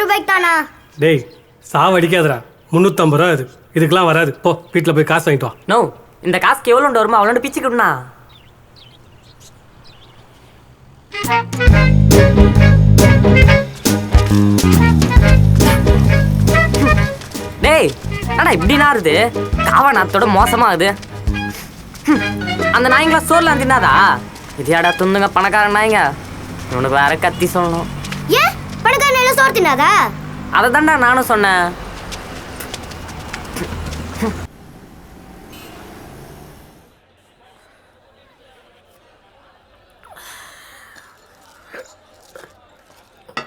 ரூபாய்க்கு தானா? டேய் சாவடிக்காதடா, 350 ரூபா இது. இதுக்கெல்லாம் வராது. போ வீட்டில் போய் காசு வாங்கிட்டு வா. நோ, இந்த காசுக்கு எவ்வளோ வருமா அவ்வளோ பிச்சுக்கிட்டுனா. டேய் அண்ணா இப்படி நாருது காவா நாத்தோட மோசமாகுது. அந்த நாய்ங்களா சோர்லாம் தின்னாதா? இதையாடா துந்துங்க பணக்கார நாய்ங்க. உனக்கு வேற கத்தி சொல்லணும். ஏன் பணக்கார எல்லாம் சோறு தின்னாதா? அதை தான்டா நானும் சொன்னேன்.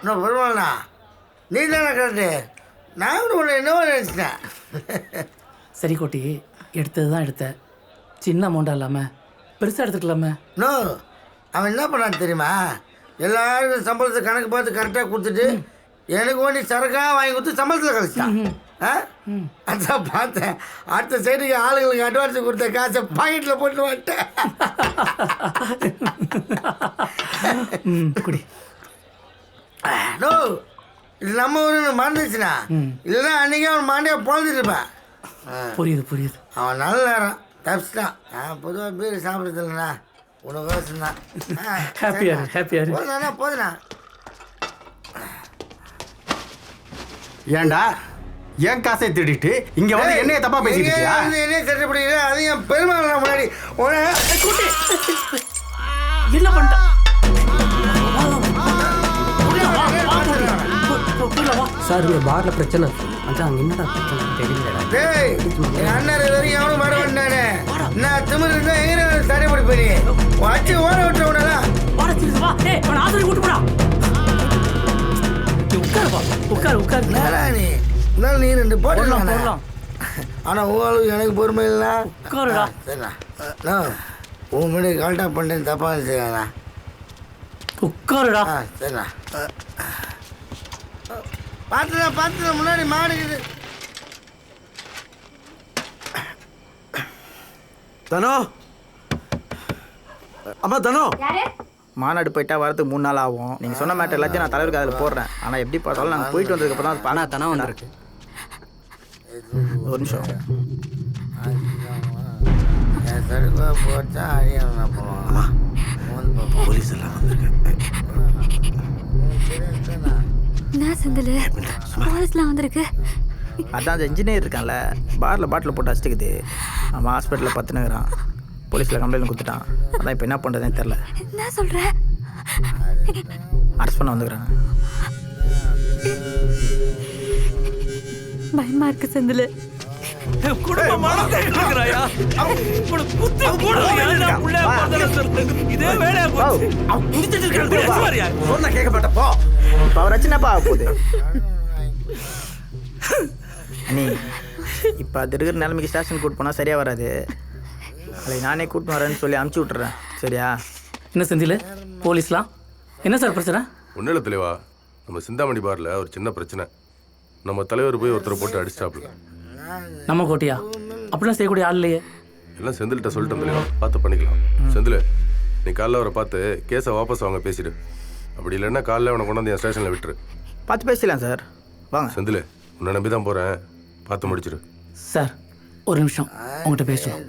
பரவாயில்லண்ணா, நீ தானே கரெக்டு. நான் கூட உன்னை என்னவோ நினச்சிட்டேன். சரி கோட்டி, எடுத்தது தான் எடுத்த. சின்ன அமௌண்ட்டாக இல்லாமல் பெருசாக எடுத்துக்கலாமே. நோ, அவன் என்ன பண்ணான்னு தெரியுமா? எல்லாருக்கும் சம்பளத்தை கணக்கு பார்த்து கரெக்டாக கொடுத்துட்டு எனக்கு வேண்டி சரக்காக வாங்கி கொடுத்து சம்பளத்தில் கழிச்சிட்டான். அதான் பார்த்தேன். அடுத்த சைடுக்கு ஆளுங்களுக்கு அட்வான்ஸ் கொடுத்த காசை பாக்கெட்டில் போட்டு வந்துட்டேன். குடி. நோ, இது நம்ம ஊருன்னு மறந்துச்சுண்ணா. இல்லைன்னா அன்றைக்கி அவன் மாண்டியா பொழுதுட்டு இருப்பேன். புரியுது புரியுது. அவன் நல்ல நேரம் தப்பிச்சிட்டான். நான் பொதுவாக பீர் சாப்பிட்றது இல்லைண்ணா, உனக்கு யோசனை தான். ஹாப்பியாரு போதுண்ணா போதுண்ணா. ஏண்டா என் காசை திருடிட்டு இங்க வந்து என்னைய தப்பா பேசிட்டு இருக்கியா? என்ன சட்டை பிடிக்கல, அது என் பெருமாள் முன்னாடி என்ன பண்ணிட்டா? சார் இந்த பார்ல பிரச்சனை. அதான் என்னடா பிரச்சனை தெரியலடா. டேய், என் அண்ணன் வரைக்கும் எவனும் மாட வேண்டானே. நான் திமிர் இருந்தா எங்க சட்டை பிடிப்பேன். வச்சு ஓட விட்ட உடனே நீ இருந்தாலும் நீ 2 போடலாம். ஆனா உங்களுக்கு எனக்கு பொறுமை இல்லை. சரிண்ணா, உன் முன்னாடி கால்டாக பண்ணிட்டேன்னு தப்பா நினச்சிக்கண்ணா. உட்காருடா. சரிண்ணா, பார்த்துதான் முன்னாடி மாடுக்குது. தனோ, அம்மா தனோ. மாநாடு போயிட்டா வரதுக்கு 3 நாள் ஆகும். நீங்கள் சொன்ன மேட்டர் எல்லாத்தையும் நான் தலைவருக்கு அதில் போடுறேன். ஆனால் எப்படி பார்த்தாலும் நாங்கள் போயிட்டு வந்ததுக்கப்புறம் தான் பணா தானே வந்திருக்கு. ஒரு நிமிஷம். போச்சா அழியா போவான். போலீஸ் எல்லாம் வந்திருக்கு. என்ன செந்தில், போலீஸ்லாம் வந்திருக்கு. அதான் அந்த இன்ஜினியர் இருக்கான்ல, பாரில் பாட்டில் போட்டு அடிச்சுக்குது. அவன் ஹாஸ்பிட்டலில் பத்துனுங்கிறான். போலீஸில் கம்ப்ளைண்ட் கொடுத்துட்டான். அதான் இப்போ என்ன பண்ணுறதுன்னு தெரில. என்ன சொல்கிற? அரெஸ்ட் பண்ண வந்துக்கிறாங்க. பயமா இருக்கு செந்தில். கேட்க மாட்டப்போ இப்போ அவர் வச்சுனாப்பா ஆக போகுது. நீ இப்போ அது இருக்கிற நிலைமைக்கு ஸ்டேஷன் கூட்டு போனால் சரியாக வராது. அதை நானே கூட்டு வரேன்னு சொல்லி அமுச்சு விட்டுறேன். சரியா? என்ன செந்தில், போலீஸ்லாம் என்ன சார் பிரச்சனை? ஒன்றும் இல்லை தலைவா, நம்ம சிந்தாமணி பாரில் ஒரு சின்ன பிரச்சனை. நம்ம தலைவர் போய் ஒருத்தரை போட்டு அடிச்சிட்டாப்புல. நம்ம கோட்டியா? அப்படிலாம் செய்யக்கூடிய ஆள் இல்லையே. எல்லாம் செந்தில்கிட்ட சொல்லிட்டோம் தலைவா, பார்த்து பண்ணிக்கலாம். செந்தில், நீ காலைல அவரை பார்த்து கேஸை வாபஸ் வாங்க பேசிடு. அப்படி இல்லைன்னா காலைல அவனை கொண்டாந்து என் ஸ்டேஷனில் விட்டுரு. பார்த்து பேசலாம் சார், வாங்க. செந்தில், உன்னை நம்பி தான் போகிறேன், பார்த்து முடிச்சிடு. சார் ஒரு நிமிஷம் உங்கள்கிட்ட பேசுவோம்.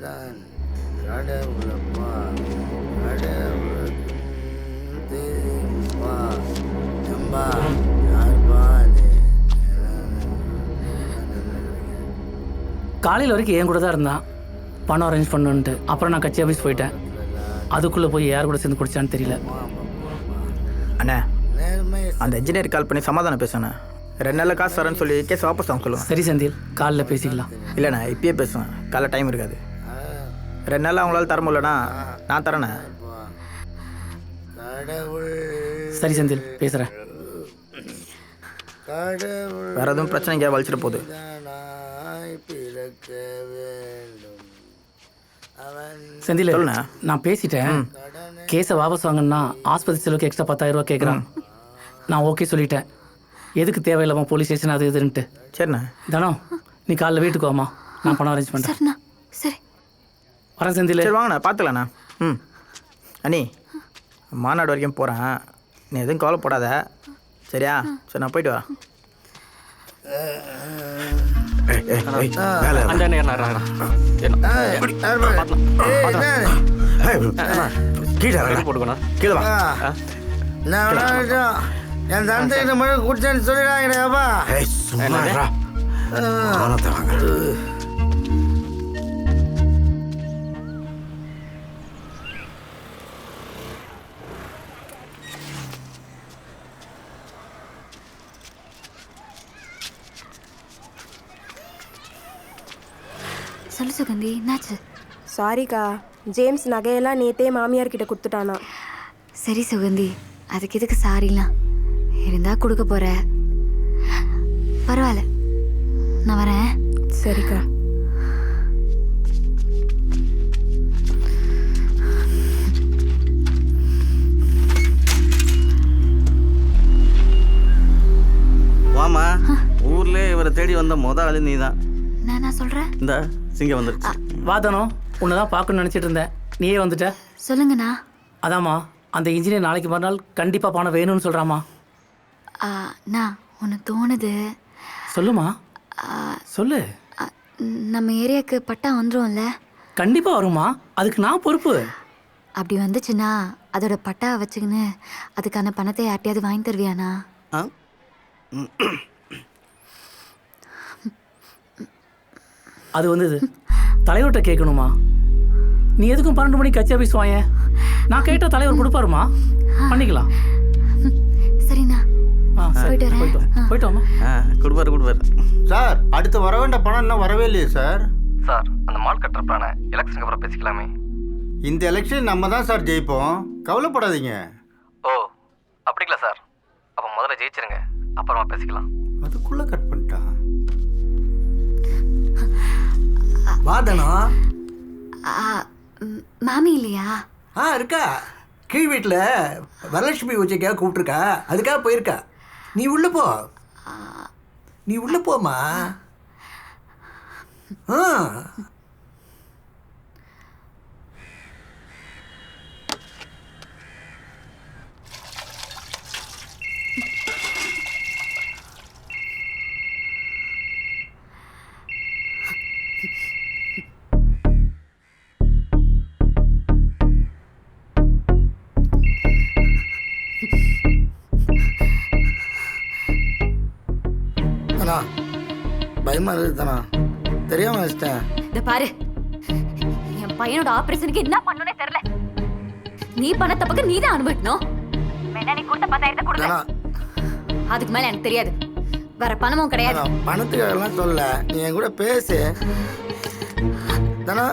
காலையில் வரைக்கும் என் கூட தான் இருந்தான், பணம் அரேஞ்ச் பண்ணுன்ட்டு. அப்புறம் நான் கட்சி ஆஃபீஸ் போயிட்டேன். அதுக்குள்ளே போய் யார் கூட சேர்ந்து குடிச்சான்னு தெரியல. அண்ணா, அந்த இன்ஜினியர் கால் பண்ணி சமாதானம் பேசுண்ணே. 2 நாளில் காசு தரேன்னு சொல்லி கேஸ் வாபஸ் வாங்க சொல்லுவேன். சரி செந்தில், காலைல பேசிக்கலாம். இல்லைண்ணா, இப்பயே பேசுவேன். காலைல டைம் இருக்காது. 2 நாளில் அவங்களால தர முடியலண்ணா நான் தரேண்ணே. சரி செந்தில், பேசுகிறேன். வேறு எதுவும் பிரச்சனை இங்கே வலிச்சிட போகுது. செந்தில், நான் பேசிட்டேன். கேஸை வாபஸ் வாங்கன்னா ஆஸ்பத்திரி செலவுக்கு எக்ஸ்ட்ரா 10,000 ரூபா கேட்குறான். நான் ஓகே சொல்லிட்டேன். எதுக்கு தேவையில்லாமல் போலீஸ் ஸ்டேஷன் அது இதுன்ட்டு. சரிண்ணா. தானோ, நீ காலைல வீட்டுக்கு வாமா, நான் பணம் அரேஞ்ச் பண்ணுறேன். சரி வரேன் செந்தில். சரி வாங்கண்ணா, பார்த்துக்கலாண்ணா. அண்ணி, மாநாடு வரைக்கும் போகிறேன். நீ எதுவும் கவலைப்படாத. சரியா? சரி, நான் போயிட்டு வரேன். என் தந்தைகிட்ட மட்டும் குடிச்சேன்னு சொல்லிடாங்கப்பா. சொல்லு சுகந்தி, என்னாச்சு? சாரிக்கா, ஜேம்ஸ் நகையெல்லாம் நேத்தே மாமியார் கிட்ட கொடுத்துட்டானா. சரி சுகந்தி, அதுக்கு எதுக்கு சாரிலாம்? இருந்தா கொடுக்க போற. பரவாயில்ல, நான் வரேன். சரிக்கா. வாமா, ஊர்ல இவரை தேடி வந்த முதல் ஆளு நீதான். நான் சொல்றேன். இந்த சிங்கம் வந்துருச்சு. வாதனோ, உன்னதான் பார்க்கணும்னு நினச்சிட்டு இருந்தேன், நீயே வந்துட்ட. சொல்லுங்கண்ணா. அதாம்மா, அந்த இன்ஜினியர் நாளைக்கு மறுநாள் கண்டிப்பாக பணம் வேணும்னு சொல்கிறாமா. நான் ஒன்று தோணுது. சொல்லுமா, சொல்லு. நம்ம ஏரியாவுக்கு பட்டா வந்துடும்ல? கண்டிப்பாக வருமா, அதுக்கு நான் பொறுப்பு. அப்படி வந்துச்சுன்னா அதோட பட்டா வச்சுக்கின்னு அதுக்கான பணத்தை யார்ட்டையாவது வாங்கி தருவியாண்ணா? அது வந்தது தலைவர்கிட்ட கேட்கணுமா? நீ எதுக்கும் 12 மணிக்கு கட்சி ஆஃபீஸ் வாங்க, நான் கேட்டால் தலைவர் கொடுப்பாருமா, பண்ணிக்கலாம். சரிண்ணா, போயிட்டு வாமா. கொடுப்பாரு. சார், அடுத்து வர வேண்டிய பணம் இன்னும் வரவே இல்லையே சார். சார், அந்த மால் கட்டுற பிளானை எலெக்ஷனுக்கு அப்புறம் பேசிக்கலாமே. இந்த எலெக்ஷன் நம்ம தான் சார் ஜெயிப்போம், கவலைப்படாதீங்க. ஓ, அப்படிங்களா சார்? அப்போ முதல்ல ஜெயிச்சிருங்க, அப்புறமா பேசிக்கலாம். அதுக்குள்ள கட் பண்ணிட்டான். வாதனா மாமி இல்லையா? இருக்கா. கீழ் வீட்டில் வரலட்சுமி பூஜைக்காக கூப்பிட்டுருக்கா, அதுக்காக போயிருக்கா. நீ உள்ள போ, நீ உள்ள போமா. பயமா இருக்குதானா? தெரியாம வச்சிட்டேன். இத பாரு, என் பையனோட ஆபரேஷனுக்கு என்ன பண்ணனே தெரியல. நீ பண்ண தப்புக்கு நீ தான் அனுபவிக்கணும். வேணா நீ கொடுத்த 10,000 கொடுங்க, அதுக்கு மேல எனக்கு தெரியாது. வேற பணமும் கிடையாது. பணத்துக்கு எல்லாம் சொல்ல, நீ என் கூட பேசு தானா.